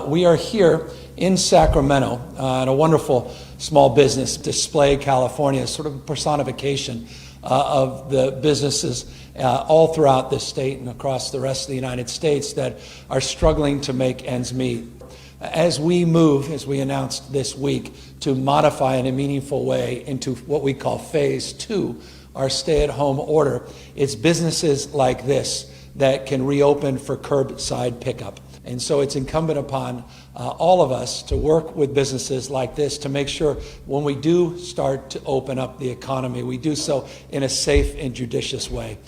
We are here in Sacramento at a wonderful small business display, California, sort of a personification of the businesses all throughout this state and across the rest of the United States that are struggling to make ends meet. As we move, as we announced this week, to modify in a meaningful way into what we call phase 2, our stay-at-home order, it's businesses like this that can reopen for curbside pickup. And so it's incumbent upon all of us to work with businesses like this to make sure when we do start to open up the economy, we do so in a safe and judicious way,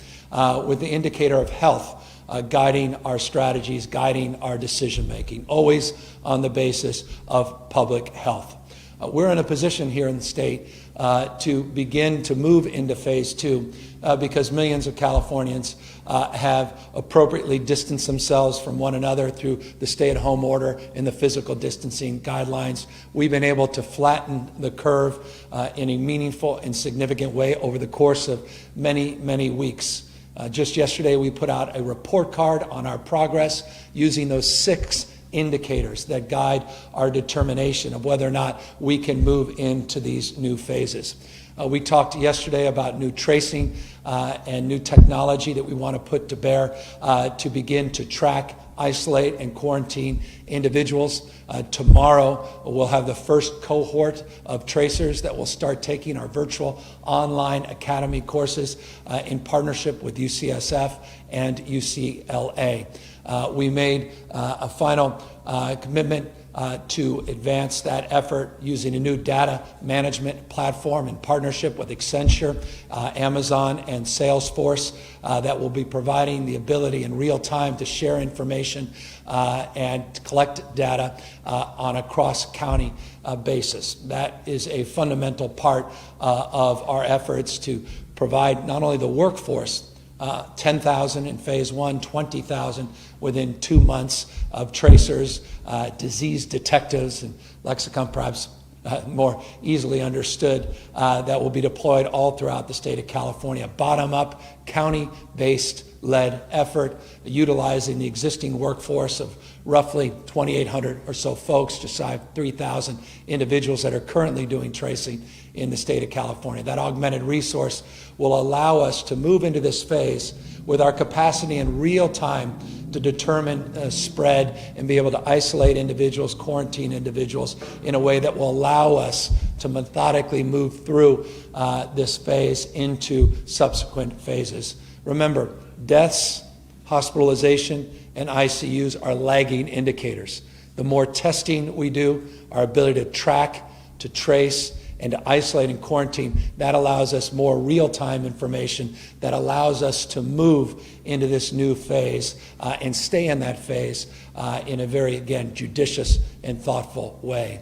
with the indicator of health guiding our strategies, guiding our decision-making, always on the basis of public health. We're in a position here in the state to begin to move into phase 2 because millions of Californians have appropriately distanced themselves from one another through the stay-at-home order and the physical distancing guidelines. We've been able to flatten the curve in a meaningful and significant way over the course of many, many weeks. Just yesterday, we put out a report card on our progress using those 6 indicators that guide our determination of whether or not we can move into these new phases. We talked yesterday about new tracing and new technology that we want to put to bear to begin to track, isolate, and quarantine individuals. Tomorrow, we'll have the first cohort of tracers that will start taking our virtual online academy courses in partnership with UCSF and UCLA. We made a final commitment to advance that effort using a new data management platform in partnership with Accenture, Amazon, and Salesforce that will be providing the ability in real time to share information and collect data on a cross-county basis. That is a fundamental part of our efforts to provide not only the workforce 10,000 in phase 1, 20,000 within 2 months of tracers, disease detectives, and lexicon perhaps more easily understood, that will be deployed all throughout the state of California. Bottom-up, county-based led effort, utilizing the existing workforce of roughly 2,800 or so folks, just shy of 3,000 individuals that are currently doing tracing in the state of California. That augmented resource will allow us to move into this phase with our capacity in real time to determine spread and be able to isolate individuals, quarantine individuals in a way that will allow us to methodically move through this phase into subsequent phases. Remember, deaths, hospitalization, and ICUs are lagging indicators. The more testing we do, our ability to track, to trace, and to isolate and quarantine, that allows us more real-time information that allows us to move into this new phase and stay in that phase in a very, again, judicious and thoughtful way.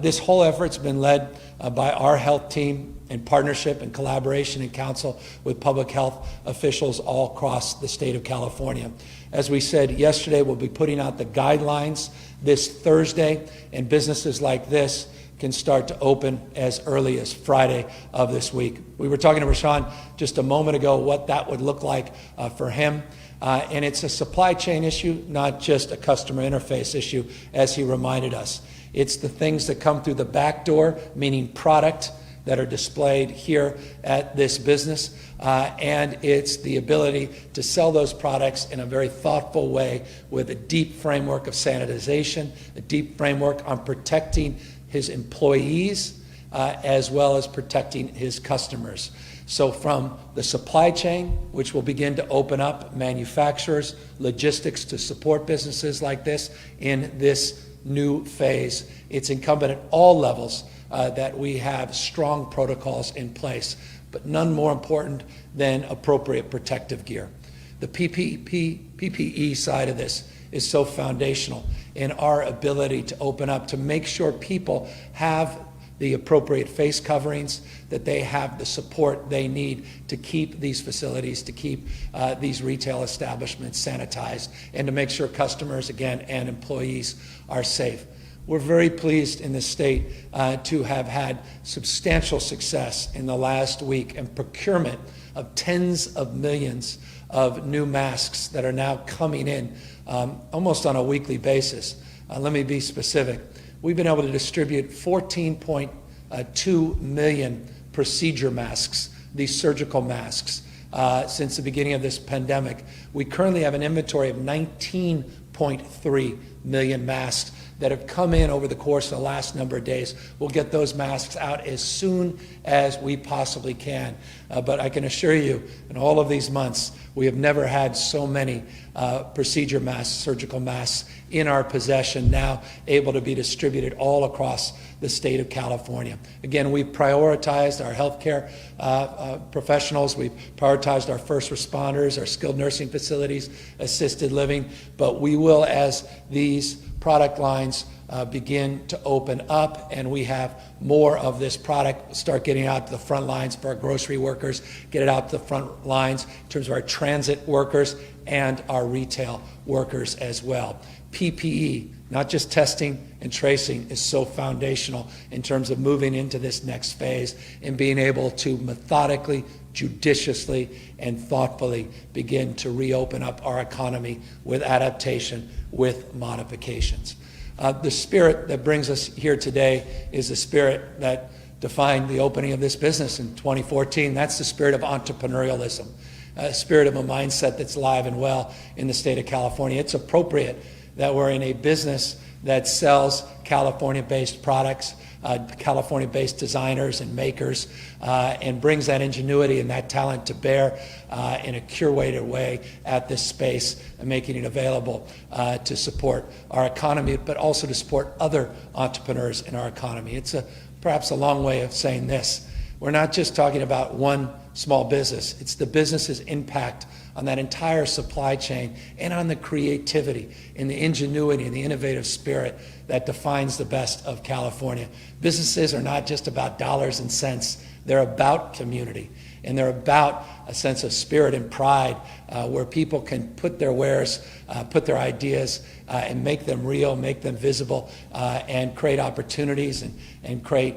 This whole effort's been led by our health team in partnership and collaboration and counsel with public health officials all across the state of California. As we said yesterday, we'll be putting out the guidelines this Thursday, and businesses like this can start to open as early as Friday of this week. We were talking to Rashawn just a moment ago what that would look like for him. And it's a supply chain issue, not just a customer interface issue, as he reminded us. It's the things that come through the back door, meaning product, that are displayed here at this business, and it's the ability to sell those products in a very thoughtful way with a deep framework of sanitization, a deep framework on protecting his employees, as well as protecting his customers. So from the supply chain, which will begin to open up manufacturers, logistics to support businesses like this in this new phase, it's incumbent at all levels that we have strong protocols in place, but none more important than appropriate protective gear. The PPE side of this is so foundational in our ability to open up, to make sure people have the appropriate face coverings, that they have the support they need to keep these facilities, to keep these retail establishments sanitized, and to make sure customers, again, and employees are safe. We're very pleased in this state to have had substantial success in the last week in procurement of tens of millions of new masks that are now coming in almost on a weekly basis. Let me be specific. We've been able to distribute 14.2 million procedure masks, these surgical masks, since the beginning of this pandemic. We currently have an inventory of 19.3 million masks that have come in over the course of the last number of days. We'll get those masks out as soon as we possibly can. But I can assure you, in all of these months, we have never had so many procedure masks, surgical masks in our possession, now able to be distributed all across the state of California. Again, we've prioritized our healthcare professionals, we've prioritized our first responders, our skilled nursing facilities, assisted living, but we will, as these product lines begin to open up and we have more of this product start getting out to the front lines for our grocery workers, get it out to the front lines in terms of our transit workers and our retail workers as well. PPE, not just testing and tracing, is so foundational in terms of moving into this next phase and being able to methodically, judiciously, and thoughtfully begin to reopen up our economy with adaptation, with modifications. The spirit that brings us here today is the spirit that defined the opening of this business in 2014. That's the spirit of entrepreneurialism, a spirit of a mindset that's alive and well in the state of California. It's appropriate that we're in a business that sells California-based products, California-based designers and makers, and brings that ingenuity and that talent to bear in a curated way at this space, and making it available to support our economy, but also to support other entrepreneurs in our economy. It's perhaps a long way of saying this. We're not just talking about one small business. It's the business's impact on that entire supply chain and on the creativity and the ingenuity and the innovative spirit that defines the best of California. Businesses are not just about dollars and cents. They're about community, and they're about a sense of spirit and pride where people can put their wares, put their ideas, and make them real, make them visible, and create opportunities and create,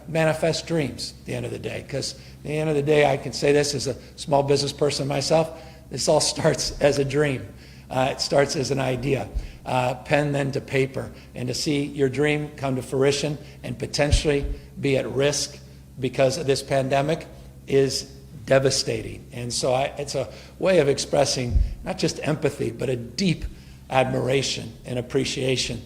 manifest dreams at the end of the day. Because at the end of the day, I can say this as a small business person myself, this all starts as a dream. It starts as an idea, pen then to paper, and to see your dream come to fruition and potentially be at risk because of this pandemic is devastating. And so it's a way of expressing not just empathy, but a deep admiration and appreciation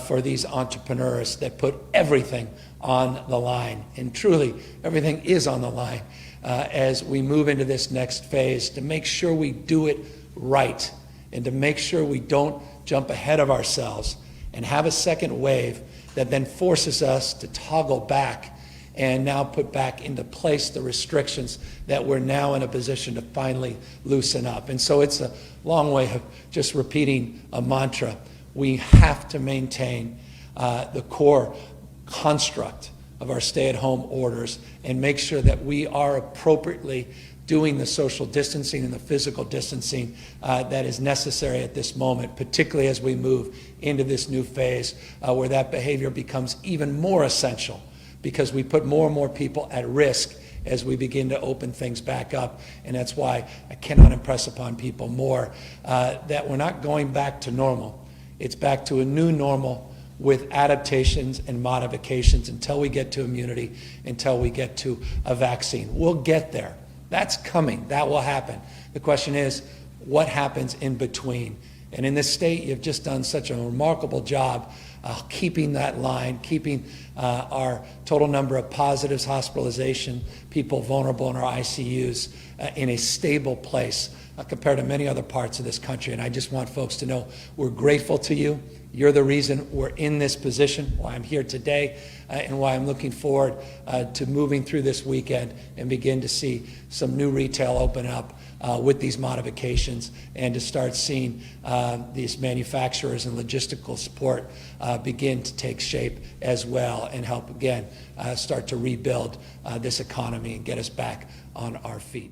for these entrepreneurs that put everything on the line. And truly, everything is on the line as we move into this next phase, to make sure we do it right and to make sure we don't jump ahead of ourselves and have a second wave that then forces us to toggle back and now put back into place the restrictions that we're now in a position to finally loosen up. And so it's a long way of just repeating a mantra. We have to maintain the core construct of our stay-at-home orders and make sure that we are appropriately doing the social distancing and the physical distancing that is necessary at this moment, particularly as we move into this new phase where that behavior becomes even more essential, because we put more and more people at risk as we begin to open things back up. And that's why I cannot impress upon people more that we're not going back to normal. It's back to a new normal with adaptations and modifications until we get to immunity, until we get to a vaccine. We'll get there. That's coming. That will happen. The question is, what happens in between? And in this state, you've just done such a remarkable job keeping that line, keeping our total number of positives, hospitalization, people vulnerable in our ICUs in a stable place compared to many other parts of this country. And I just want folks to know we're grateful to you. You're the reason we're in this position, why I'm here today, and why I'm looking forward to moving through this weekend and begin to see some new retail open up with these modifications, and to start seeing these manufacturers and logistical support begin to take shape as well and help, again, start to rebuild this economy and get us back on our feet.